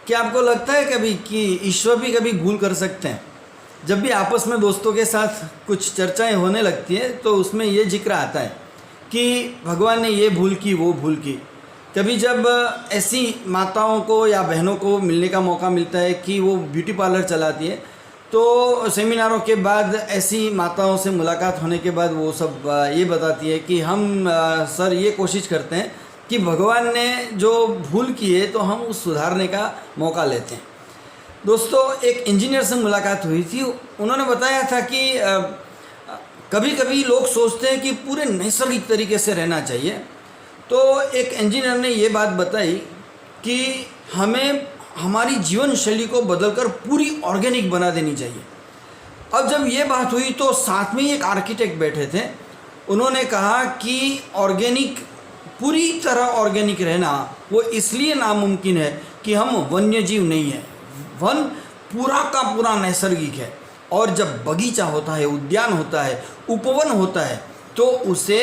क्या आपको लगता है कभी कि ईश्वर भी कभी भूल कर सकते हैं? जब भी आपस में दोस्तों के साथ कुछ चर्चाएं होने लगती हैं तो उसमें ये जिक्र आता है कि भगवान ने ये भूल की, वो भूल की। कभी जब ऐसी माताओं को या बहनों को मिलने का मौका मिलता है कि वो ब्यूटी पार्लर चलाती है, तो सेमिनारों के बाद ऐसी माताओं से मुलाकात होने के बाद वो सब ये बताती है कि हम सर ये कोशिश करते हैं कि भगवान ने जो भूल की है तो हम उस सुधारने का मौका लेते हैं। दोस्तों, एक इंजीनियर से मुलाकात हुई थी। उन्होंने बताया था कि कभी कभी लोग सोचते हैं कि पूरे नैसर्गिक तरीके से रहना चाहिए। तो एक इंजीनियर ने ये बात बताई कि हमें हमारी जीवन शैली को बदलकर पूरी ऑर्गेनिक बना देनी चाहिए। अब जब ये बात हुई तो साथ में ही एक आर्किटेक्ट बैठे थे। उन्होंने कहा कि ऑर्गेनिक, पूरी तरह ऑर्गेनिक रहना वो इसलिए नामुमकिन है कि हम वन्य जीव नहीं हैं। वन पूरा का पूरा नैसर्गिक है, और जब बगीचा होता है, उद्यान होता है, उपवन होता है, तो उसे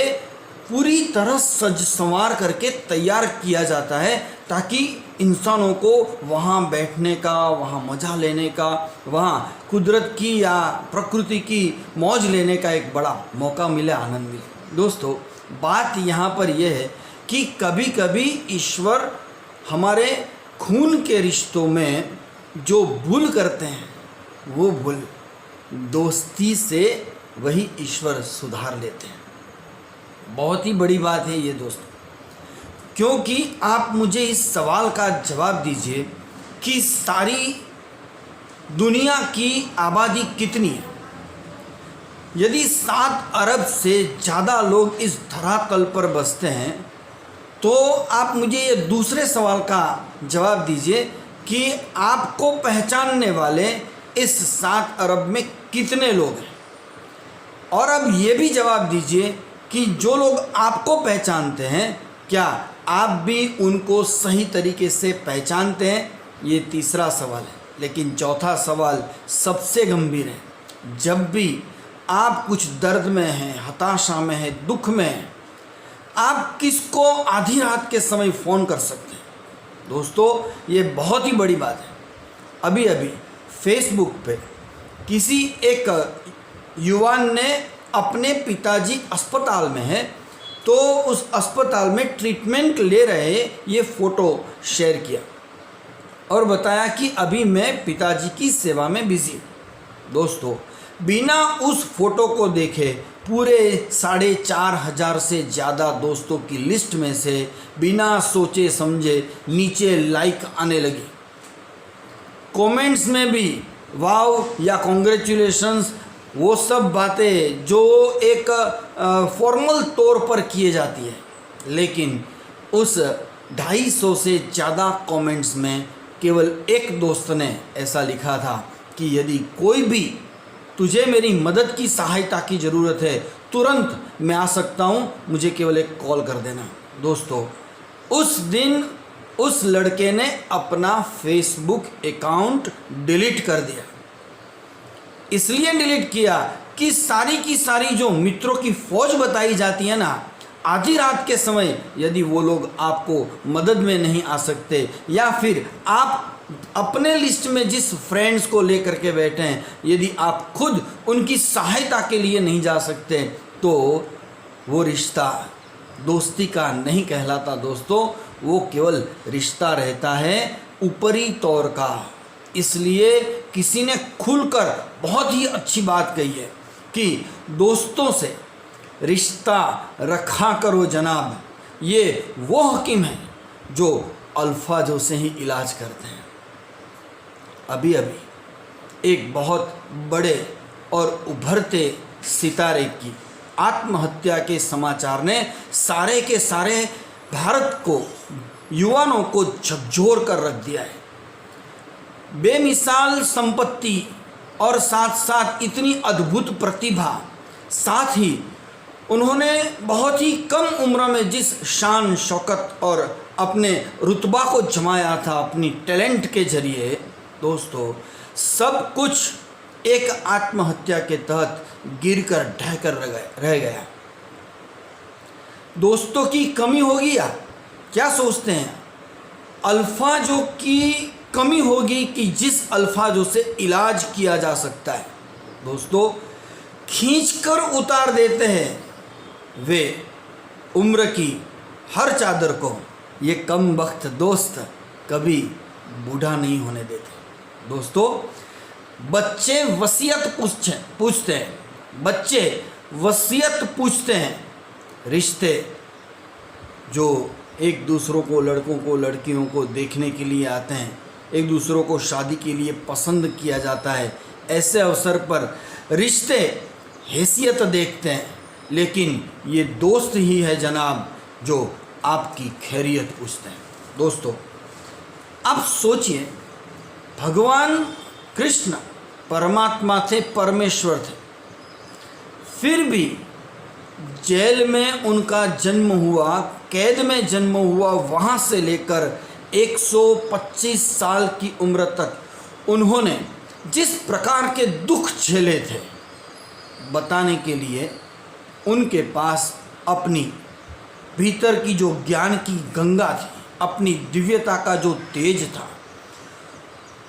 पूरी तरह सज संवार करके तैयार किया जाता है ताकि इंसानों को वहाँ बैठने का, वहाँ मज़ा लेने का, वहाँ कुदरत की या प्रकृति की मौज लेने का एक बड़ा मौका मिले, आनंद मिले। दोस्तों, बात यहाँ पर यह है कि कभी कभी ईश्वर हमारे खून के रिश्तों में जो भूल करते हैं, वो भूल दोस्ती से वही ईश्वर सुधार लेते हैं। बहुत ही बड़ी बात है ये दोस्तों, क्योंकि आप मुझे इस सवाल का जवाब दीजिए कि सारी दुनिया की आबादी कितनी है? यदि 7 अरब से ज़्यादा लोग इस धरातल पर बसते हैं, तो आप मुझे ये दूसरे सवाल का जवाब दीजिए कि आपको पहचानने वाले इस 7 अरब में कितने लोग हैं? और अब ये भी जवाब दीजिए कि जो लोग आपको पहचानते हैं, क्या आप भी उनको सही तरीके से पहचानते हैं? ये तीसरा सवाल है। लेकिन चौथा सवाल सबसे गंभीर है। जब भी आप कुछ दर्द में हैं, हताशा में हैं, दुख में हैं, आप किसको आधी रात के समय फ़ोन कर सकते हैं? दोस्तों, ये बहुत ही बड़ी बात है। अभी अभी फेसबुक पे किसी एक युवान ने अपने पिताजी अस्पताल में है, तो उस अस्पताल में ट्रीटमेंट ले रहे ये फ़ोटो शेयर किया और बताया कि अभी मैं पिताजी की सेवा में बिज़ी हूँ। दोस्तों, बिना उस फोटो को देखे पूरे 4,500 से ज़्यादा दोस्तों की लिस्ट में से बिना सोचे समझे नीचे लाइक आने लगी। कमेंट्स में भी वाव या कॉन्ग्रेचुलेशंस, वो सब बातें जो एक फॉर्मल तौर पर किए जाती है। लेकिन उस 250 से ज़्यादा कमेंट्स में केवल एक दोस्त ने ऐसा लिखा था कि यदि कोई भी तुझे मेरी मदद की सहायता की ज़रूरत है, तुरंत मैं आ सकता हूँ, मुझे केवल एक कॉल कर देना। दोस्तों, उस दिन उस लड़के ने अपना फेसबुक अकाउंट डिलीट कर दिया। इसलिए डिलीट किया कि सारी की सारी जो मित्रों की फौज बताई जाती है ना, आधी रात के समय यदि वो लोग आपको मदद में नहीं आ सकते, या फिर आप अपने लिस्ट में जिस फ्रेंड्स को लेकर के बैठे हैं, यदि आप खुद उनकी सहायता के लिए नहीं जा सकते, तो वो रिश्ता दोस्ती का नहीं कहलाता। दोस्तों, वो केवल रिश्ता रहता है ऊपरी तौर का। इसलिए किसी ने खुलकर बहुत ही अच्छी बात कही है कि दोस्तों से रिश्ता रखा करो जनाब। ये वो हकीम हैं जो अल्फाजों से ही इलाज करते हैं। अभी अभी एक बहुत बड़े और उभरते सितारे की आत्महत्या के समाचार ने सारे के सारे भारत को, युवाओं को झकझोर कर रख दिया है। बेमिसाल संपत्ति और साथ साथ इतनी अद्भुत प्रतिभा, साथ ही उन्होंने बहुत ही कम उम्र में जिस शान शौकत और अपने रुतबा को जमाया था अपनी टैलेंट के जरिए, दोस्तों, सब कुछ एक आत्महत्या के तहत गिरकर ढहकर रह गया। दोस्तों की कमी होगी या क्या सोचते हैं? अल्फाजों की कमी होगी कि जिस अल्फाजों से इलाज किया जा सकता है। दोस्तों, खींचकर उतार देते हैं वे उम्र की हर चादर को, ये कम वक्त दोस्त कभी बूढ़ा नहीं होने देते। दोस्तों, बच्चे वसीयत पूछते हैं, बच्चे वसीयत पूछते हैं। रिश्ते जो एक दूसरों को, लड़कों को लड़कियों को देखने के लिए आते हैं, एक दूसरों को शादी के लिए पसंद किया जाता है, ऐसे अवसर पर रिश्ते हैसियत देखते हैं, लेकिन ये दोस्त ही है जनाब जो आपकी खैरियत पूछते हैं। दोस्तों, आप सोचिए, भगवान कृष्ण परमात्मा थे, परमेश्वर थे, फिर भी जेल में उनका जन्म हुआ, कैद में जन्म हुआ, वहाँ से लेकर 125 साल की उम्र तक उन्होंने जिस प्रकार के दुख झेले थे, बताने के लिए उनके पास अपनी भीतर की जो ज्ञान की गंगा थी, अपनी दिव्यता का जो तेज था,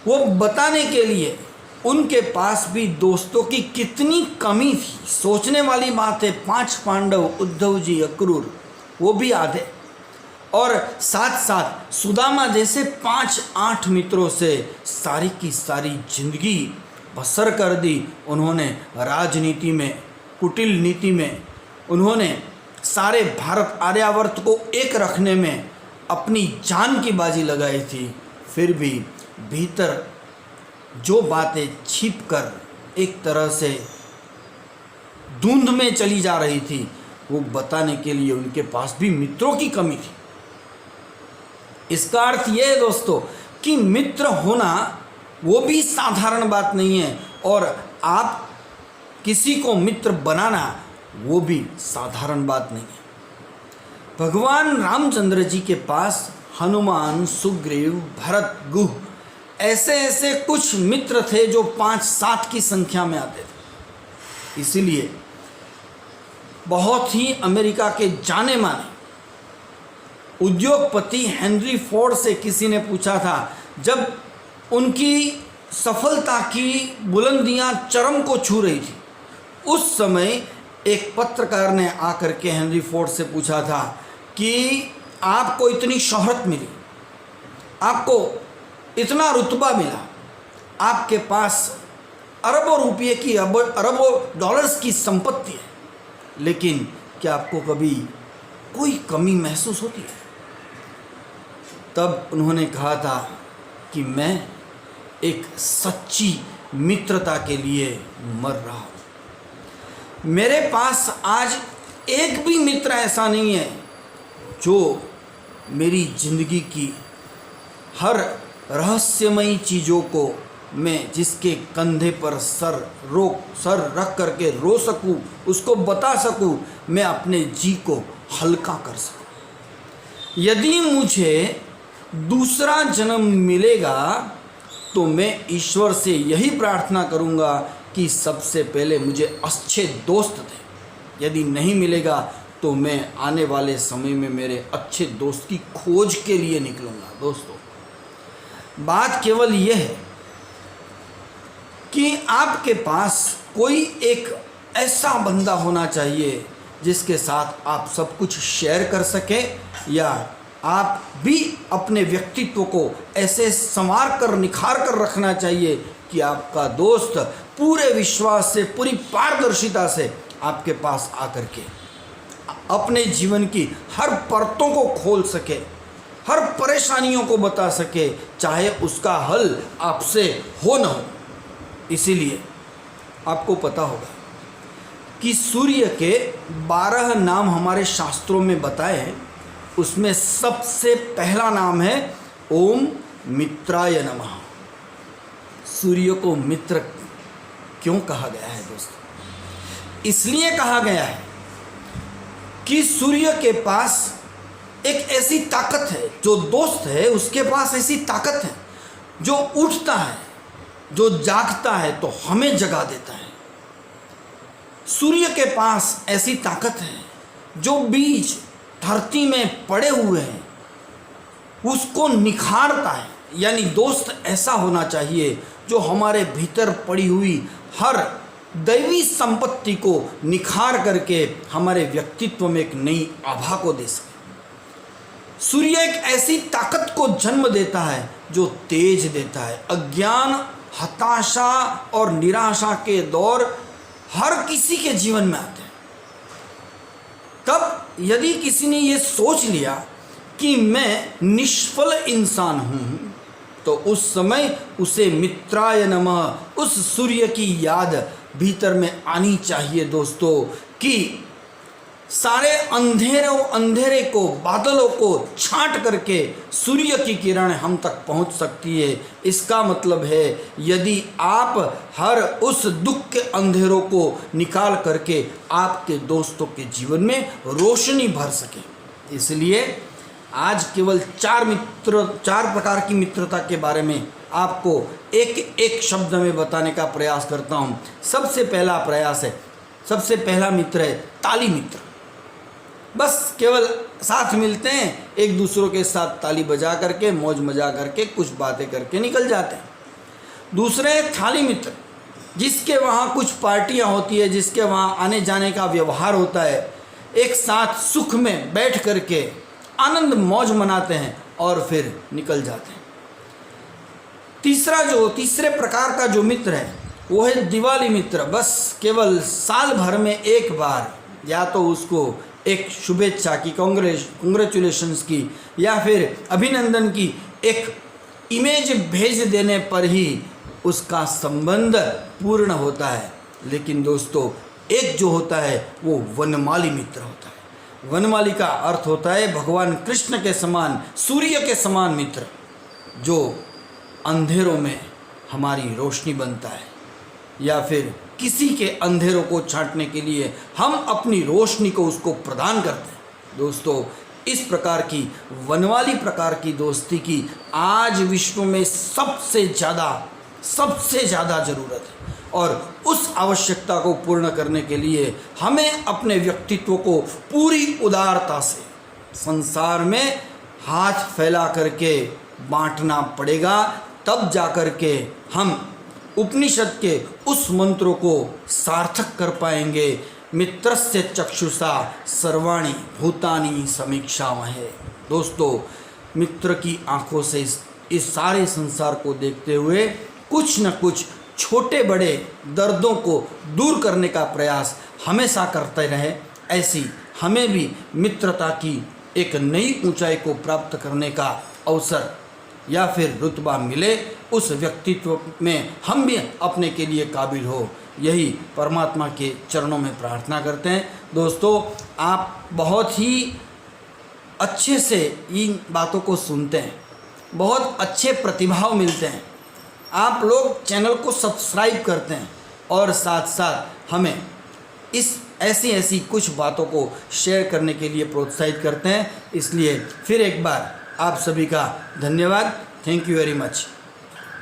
वो बताने के लिए उनके पास भी दोस्तों की कितनी कमी थी। सोचने वाली बात है, 5 पांडव, उद्धव जी, अक्रूर, वो भी आधे, और साथ साथ सुदामा जैसे 5-8 मित्रों से सारी की सारी जिंदगी बसर कर दी उन्होंने। राजनीति में, कुटिल नीति में उन्होंने सारे भारत आर्यावर्त को एक रखने में अपनी जान की बाजी लगाई थी। फिर भी भीतर जो बातें छिप कर एक तरह से धुंध में चली जा रही थी, वो बताने के लिए उनके पास भी मित्रों की कमी थी। इसका अर्थ यह है दोस्तों कि मित्र होना वो भी साधारण बात नहीं है, और आप किसी को मित्र बनाना वो भी साधारण बात नहीं है। भगवान रामचंद्र जी के पास हनुमान, सुग्रीव, भरत, गुह ऐसे ऐसे कुछ मित्र थे जो 5-7 की संख्या में आते थे। इसीलिए बहुत ही अमेरिका के जाने माने उद्योगपति हेनरी फोर्ड से किसी ने पूछा था, जब उनकी सफलता की बुलंदियां चरम को छू रही थी, उस समय एक पत्रकार ने आकर के हेनरी फोर्ड से पूछा था कि आपको इतनी शोहरत मिली, आपको इतना रुतबा मिला, आपके पास अरबों रुपये की, अरबों डॉलर्स की संपत्ति है, लेकिन क्या आपको कभी कोई कमी महसूस होती है? तब उन्होंने कहा था कि मैं एक सच्ची मित्रता के लिए मर रहा हूँ। मेरे पास आज एक भी मित्र ऐसा नहीं है जो मेरी जिंदगी की हर रहस्यमयी चीज़ों को मैं जिसके कंधे पर सर रख करके रो सकूं, उसको बता सकूं, मैं अपने जी को हल्का कर सकूं। यदि मुझे दूसरा जन्म मिलेगा तो मैं ईश्वर से यही प्रार्थना करूंगा कि सबसे पहले मुझे अच्छे दोस्त दे। यदि नहीं मिलेगा तो मैं आने वाले समय में मेरे अच्छे दोस्त की खोज के लिए निकलूंगा। दोस्तों, बात केवल यह है कि आपके पास कोई एक ऐसा बंदा होना चाहिए जिसके साथ आप सब कुछ शेयर कर सके, या आप भी अपने व्यक्तित्व को ऐसे संवार कर, निखार कर रखना चाहिए कि आपका दोस्त पूरे विश्वास से, पूरी पारदर्शिता से आपके पास आकर के अपने जीवन की हर परतों को खोल सके, हर परेशानियों को बता सके, चाहे उसका हल आपसे हो न हो। इसीलिए आपको पता होगा कि सूर्य के 12 नाम हमारे शास्त्रों में बताए हैं, उसमें सबसे पहला नाम है ओम मित्राय नमः। सूर्य को मित्र क्यों कहा गया है दोस्तों? इसलिए कहा गया है कि सूर्य के पास एक ऐसी ताकत है, जो दोस्त है उसके पास ऐसी ताकत है, जो उठता है, जो जागता है तो हमें जगा देता है। सूर्य के पास ऐसी ताकत है, जो बीज धरती में पड़े हुए हैं उसको निखारता है, यानी दोस्त ऐसा होना चाहिए जो हमारे भीतर पड़ी हुई हर दैवी संपत्ति को निखार करके हमारे व्यक्तित्व में एक नई आभा को दे सके। सूर्य एक ऐसी ताकत को जन्म देता है जो तेज देता है। अज्ञान, हताशा और निराशा के दौर हर किसी के जीवन में आते हैं। तब यदि किसी ने ये सोच लिया कि मैं निष्फल इंसान हूँ, तो उस समय उसे मित्राय नमः, उस सूर्य की याद भीतर में आनी चाहिए दोस्तों, कि सारे अंधेरे को, बादलों को छांट करके सूर्य की किरण हम तक पहुंच सकती है। इसका मतलब है यदि आप हर उस दुख के अंधेरों को निकाल करके आपके दोस्तों के जीवन में रोशनी भर सके। इसलिए आज केवल चार प्रकार की मित्रता के बारे में आपको एक एक शब्द में बताने का प्रयास करता हूँ। सबसे पहला मित्र है ताली मित्र। बस केवल साथ मिलते हैं, एक दूसरों के साथ ताली बजा करके, मौज मजा करके, कुछ बातें करके निकल जाते हैं। दूसरे थाली मित्र, जिसके वहाँ कुछ पार्टियाँ होती है, जिसके वहाँ आने जाने का व्यवहार होता है, एक साथ सुख में बैठ करके आनंद मौज मनाते हैं और फिर निकल जाते हैं। तीसरे प्रकार का जो मित्र है वो है दिवाली मित्र। बस केवल साल भर में एक बार या तो उसको एक शुभेच्छा की, कांग्रेचुलेशंस की, या फिर अभिनंदन की एक इमेज भेज देने पर ही उसका संबंध पूर्ण होता है। लेकिन दोस्तों, एक जो होता है वो वनमाली मित्र होता है। वनमाली का अर्थ होता है भगवान कृष्ण के समान, सूर्य के समान मित्र, जो अंधेरों में हमारी रोशनी बनता है, या फिर किसी के अंधेरों को छांटने के लिए हम अपनी रोशनी को उसको प्रदान करते हैं। दोस्तों, इस प्रकार की वनवाली प्रकार की दोस्ती की आज विश्व में सबसे ज़्यादा ज़रूरत है, और उस आवश्यकता को पूर्ण करने के लिए हमें अपने व्यक्तित्व को पूरी उदारता से संसार में हाथ फैला करके बांटना पड़ेगा। तब जाकर के हम उपनिषद के उस मंत्रों को सार्थक कर पाएंगे। मित्रस्य चक्षुषा सर्वाणि भूतानि समीक्षामहे। दोस्तों, मित्र की आंखों से इस सारे संसार को देखते हुए कुछ न कुछ छोटे बड़े दर्दों को दूर करने का प्रयास हमेशा करते रहे। ऐसी हमें भी मित्रता की एक नई ऊंचाई को प्राप्त करने का अवसर या फिर रुतबा मिले, उस व्यक्तित्व में हम भी अपने के लिए काबिल हो, यही परमात्मा के चरणों में प्रार्थना करते हैं। दोस्तों, आप बहुत ही अच्छे से इन बातों को सुनते हैं, बहुत अच्छे प्रतिभाव मिलते हैं, आप लोग चैनल को सब्सक्राइब करते हैं और साथ साथ हमें इस ऐसी कुछ बातों को शेयर करने के लिए प्रोत्साहित करते हैं। इसलिए फिर एक बार आप सभी का धन्यवाद। Thank you very much.